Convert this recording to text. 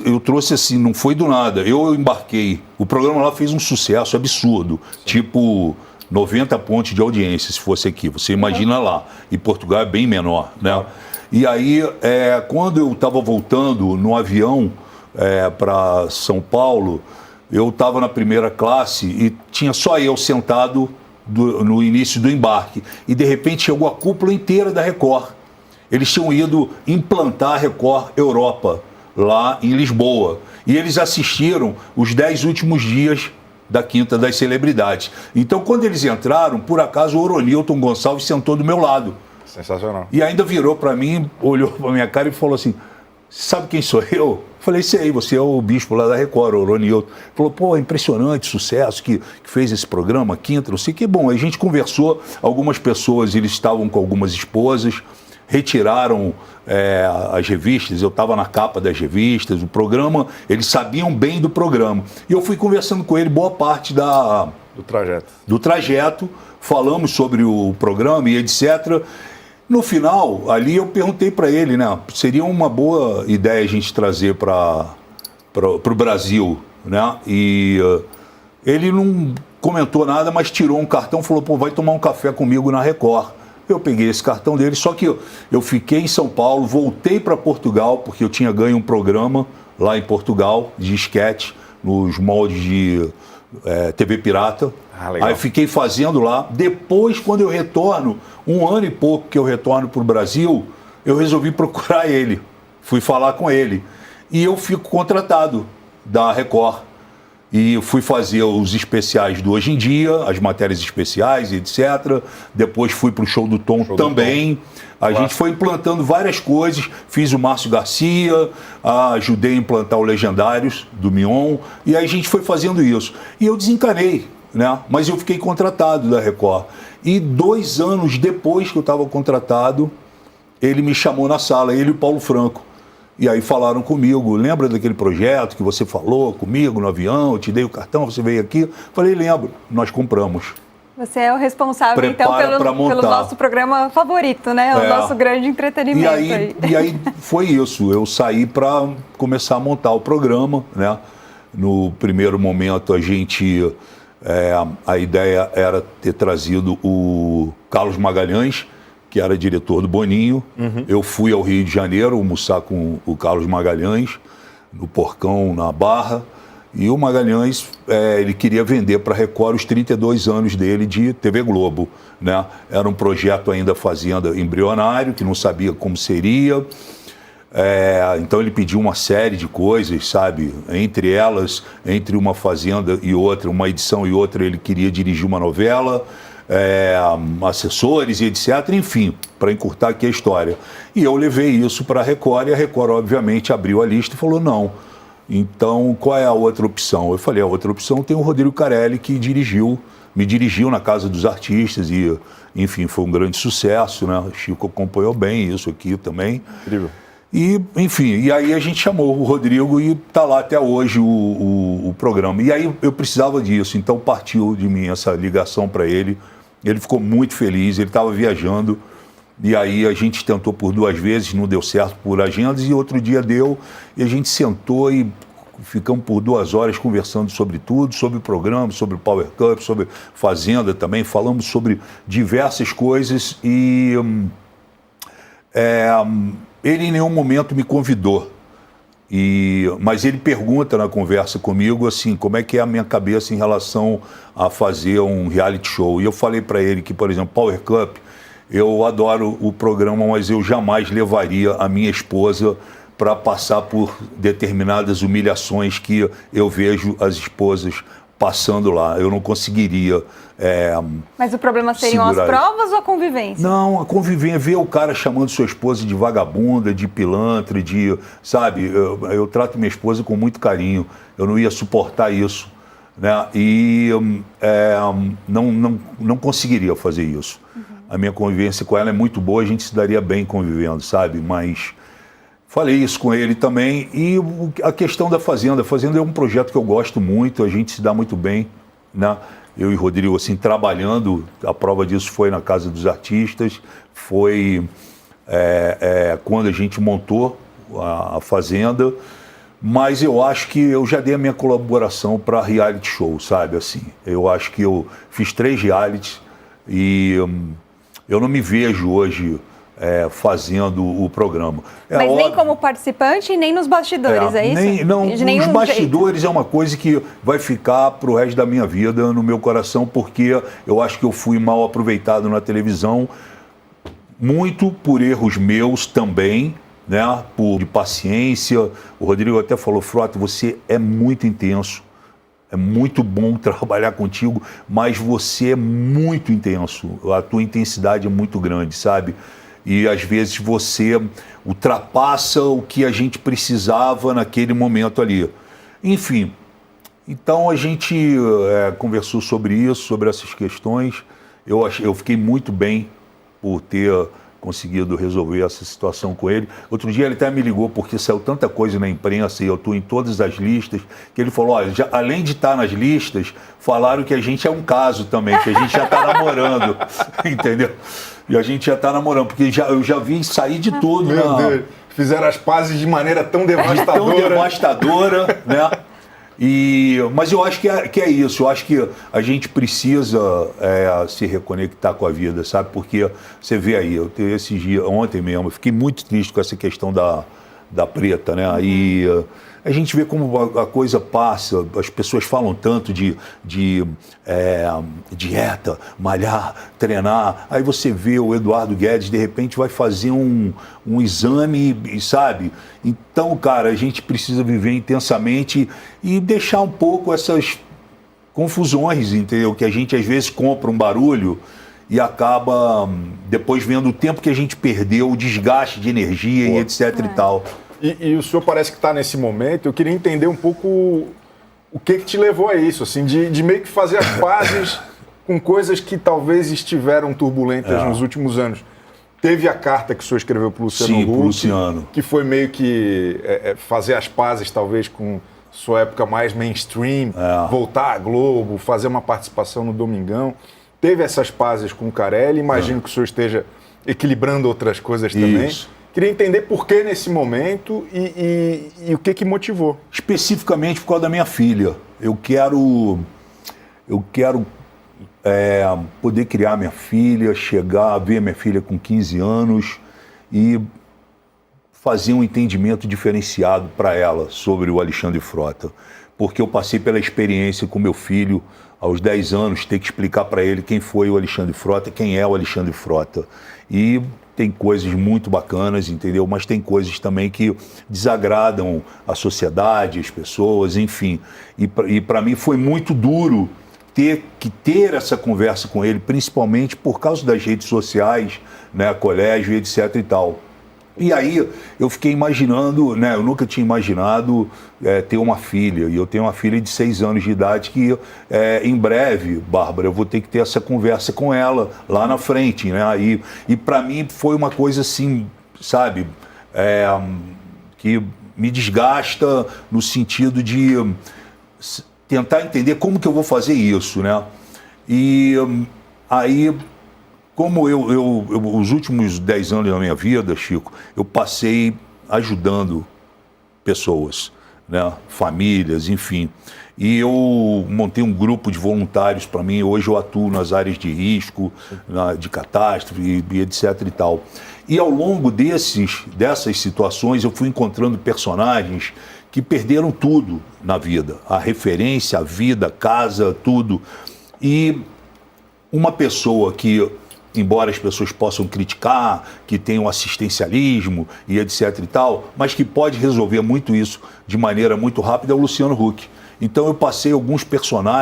Eu trouxe assim, não foi do nada. Eu embarquei. O programa lá fez um sucesso absurdo. Sim. Tipo 90 pontos de audiência, se fosse aqui. Você imagina lá. E Portugal é bem menor, né? E aí, quando eu estava voltando no avião para São Paulo, eu estava na primeira classe e tinha só eu sentado no início do embarque. E, de repente, chegou a cúpula inteira da Record. Eles tinham ido implantar a Record Europa, lá em Lisboa. E eles assistiram os 10 últimos dias da Quinta das Celebridades. Então, quando eles entraram, por acaso, o Oronilton Gonçalves sentou do meu lado. Sensacional. E ainda virou para mim, olhou para minha cara e falou assim, sabe quem sou eu? Falei, sei, você é o bispo lá da Record, o Oronilton. Falou, pô, é impressionante, sucesso que fez esse programa, Quinta, não sei o que. Bom, a gente conversou, algumas pessoas, eles estavam com algumas esposas, retiraram as revistas, eu estava na capa das revistas, o programa, eles sabiam bem do programa. E eu fui conversando com ele boa parte do trajeto, falamos sobre o programa e etc. No final, ali eu perguntei para ele, né, seria uma boa ideia a gente trazer para o Brasil, né, e ele não comentou nada, mas tirou um cartão e falou, pô, vai tomar um café comigo na Record. Eu peguei esse cartão dele, só que eu fiquei em São Paulo, voltei para Portugal, porque eu tinha ganho um programa lá em Portugal, de esquete, nos moldes de TV Pirata. Aí fiquei fazendo lá. Depois, quando eu retorno, um ano e pouco que eu retorno para o Brasil, eu resolvi procurar ele. Fui falar com ele. E eu fico contratado da Record. E fui fazer os especiais do Hoje em Dia, as matérias especiais, etc. Depois fui para o Show do Tom também. A gente foi implantando várias coisas. Fiz o Márcio Garcia, ajudei a implantar o Legendários, do Mion. E aí a gente foi fazendo isso. E eu desencanei, né? Mas eu fiquei contratado da Record. E 2 anos depois que eu estava contratado, ele me chamou na sala, ele e o Paulo Franco. E aí falaram comigo, lembra daquele projeto que você falou comigo no avião, eu te dei o cartão, você veio aqui? Falei, lembro, nós compramos. Você é o responsável, então, pelo nosso programa favorito, né? O nosso grande entretenimento. E aí foi isso, eu saí para começar a montar o programa, né? No primeiro momento a ideia era ter trazido o Carlos Magalhães, que era diretor do Boninho. Uhum. Eu fui ao Rio de Janeiro almoçar com o Carlos Magalhães, no Porcão, na Barra. E o Magalhães, ele queria vender para a Record os 32 anos dele de TV Globo, né? Era um projeto ainda fazenda embrionário, que não sabia como seria. Então ele pediu uma série de coisas, sabe? Entre elas, entre uma fazenda e outra, uma edição e outra, ele queria dirigir uma novela. Assessores e etc, enfim, para encurtar aqui a história. E eu levei isso para a Record e a Record, obviamente, abriu a lista e falou não. Então, qual é a outra opção? Eu falei, a outra opção tem o Rodrigo Carelli, que me dirigiu na Casa dos Artistas e, enfim, foi um grande sucesso, né? O Chico acompanhou bem isso aqui também. Incrível. E, enfim, e aí a gente chamou o Rodrigo e está lá até hoje o programa. E aí eu precisava disso, então partiu de mim essa ligação para ele. Ele ficou muito feliz, ele estava viajando. E aí a gente tentou por 2 vezes, não deu certo por agendas, e outro dia deu. E a gente sentou e ficamos por 2 horas conversando sobre tudo, sobre o programa, sobre o Power Cup, sobre Fazenda também. Falamos sobre diversas coisas e... ele em nenhum momento me convidou, mas ele pergunta na conversa comigo assim, como é que é a minha cabeça em relação a fazer um reality show. E eu falei para ele que, por exemplo, Power Cup, eu adoro o programa, mas eu jamais levaria a minha esposa para passar por determinadas humilhações que eu vejo as esposas passando lá. Eu não conseguiria... Mas o problema seriam as provas ou a convivência? Não, a convivência, ver o cara chamando sua esposa de vagabunda, de pilantra, sabe, eu trato minha esposa com muito carinho, eu não ia suportar isso, né? E não conseguiria fazer isso. Uhum. A minha convivência com ela é muito boa, a gente se daria bem convivendo, sabe, mas... Falei isso com ele também. E a questão da Fazenda. A Fazenda é um projeto que eu gosto muito, a gente se dá muito bem, né? Eu e o Rodrigo, assim, trabalhando. A prova disso foi na Casa dos Artistas. Foi quando a gente montou a Fazenda. Mas eu acho que eu já dei a minha colaboração para reality show, sabe? Assim, eu acho que eu fiz 3 realities e eu não me vejo hoje fazendo o programa. Mas nem como participante, nem nos bastidores, é isso? Nos bastidores jeito. É uma coisa que vai ficar para o resto da minha vida no meu coração, porque eu acho que eu fui mal aproveitado na televisão, muito por erros meus também, né, de paciência. O Rodrigo até falou: Frota, você é muito intenso, é muito bom trabalhar contigo, mas você é muito intenso, a tua intensidade é muito grande, sabe? E às vezes você ultrapassa o que a gente precisava naquele momento ali. Enfim, então a gente conversou sobre isso, sobre essas questões. Eu fiquei muito bem por ter conseguido resolver essa situação com ele. Outro dia ele até me ligou, porque saiu tanta coisa na imprensa e eu estou em todas as listas, que ele falou: olha, além de estar nas listas, falaram que a gente é um caso também, que a gente já está namorando, entendeu? E a gente já está namorando, porque eu já vi sair de tudo. Meu Deus, fizeram as pazes de maneira tão devastadora. Tão devastadora, né? Mas eu acho que é isso, eu acho que a gente precisa se reconectar com a vida, sabe? Porque você vê aí, esses dias, ontem mesmo, eu fiquei muito triste com essa questão da Preta, né? E a gente vê como a coisa passa, as pessoas falam tanto de dieta, malhar, treinar, aí você vê o Eduardo Guedes, de repente vai fazer um exame, sabe? Então, cara, a gente precisa viver intensamente e deixar um pouco essas confusões, entendeu? Que a gente às vezes compra um barulho e acaba depois vendo o tempo que a gente perdeu, o desgaste de energia e etc e tal. E o senhor parece que está nesse momento. Eu queria entender um pouco o que te levou a isso, assim, de meio que fazer as pazes com coisas que talvez estiveram turbulentas nos últimos anos. Teve a carta que o senhor escreveu para o Luciano Huck, pro Luciano, que foi meio que fazer as pazes talvez com sua época mais mainstream, voltar à Globo, fazer uma participação no Domingão. Teve essas pazes com o Carelli, imagino que o senhor esteja equilibrando outras coisas também. Isso. Queria entender por que nesse momento e o que motivou. Especificamente por causa da minha filha. Eu quero poder criar minha filha, chegar a ver minha filha com 15 anos e fazer um entendimento diferenciado para ela sobre o Alexandre Frota. Porque eu passei pela experiência com meu filho aos 10 anos, ter que explicar para ele quem foi o Alexandre Frota, quem é o Alexandre Frota. E tem coisas muito bacanas, entendeu? Mas tem coisas também que desagradam a sociedade, as pessoas, enfim. E para mim foi muito duro ter essa conversa com ele, principalmente por causa das redes sociais, né, colégio, etc e tal. E aí eu fiquei imaginando, né, eu nunca tinha imaginado ter uma filha, e eu tenho uma filha de 6 anos de idade que em breve, Bárbara, eu vou ter que ter essa conversa com ela lá na frente, né, e para mim foi uma coisa assim, sabe, que me desgasta no sentido de tentar entender como que eu vou fazer isso, né, e aí... Como os últimos 10 anos da minha vida, Chico, eu passei ajudando pessoas, né, famílias, enfim. E eu montei um grupo de voluntários para mim. Hoje eu atuo nas áreas de risco, de catástrofe e etc e tal. E ao longo dessas situações eu fui encontrando personagens que perderam tudo na vida. A referência, a vida, a casa, tudo. E uma pessoa que... embora as pessoas possam criticar, que tem um assistencialismo e etc e tal, mas que pode resolver muito isso de maneira muito rápida, é o Luciano Huck. Então eu passei alguns personagens